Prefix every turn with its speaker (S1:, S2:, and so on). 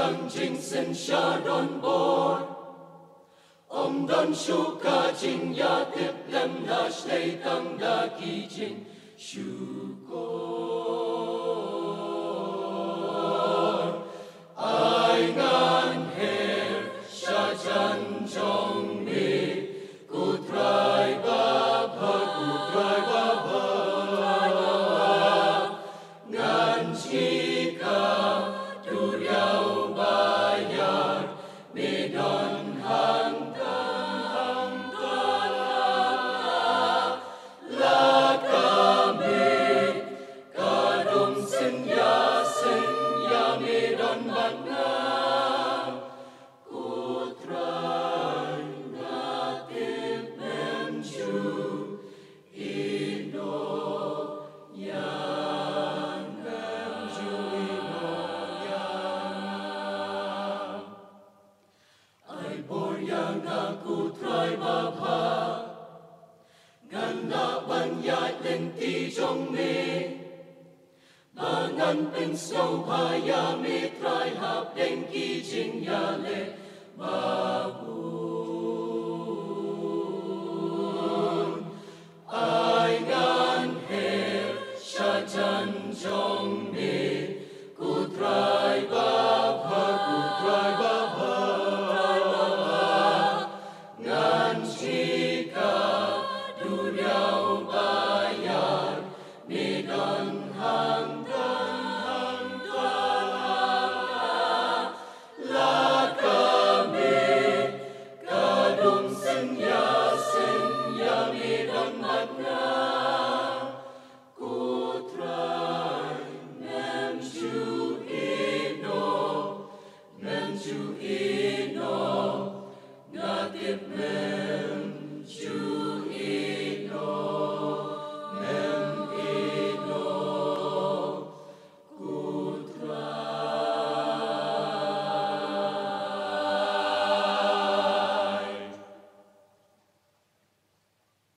S1: tăng chính sinh xa đón bor ông đón chú ca chính ya tiếp lem la shlei tăng da kỳ chính chú cor ai ngan her sa chan trong mi ku trai ba ngan chi ca tu riau bayar me don hang tan la kami kadung sen ya me don ban na ku trai na tim em chu ino yang em chu ino yang ai bor yang aku try bapa ganda banyai lenti trong me bangan pin snow paya me try hap den ki jing ya le babu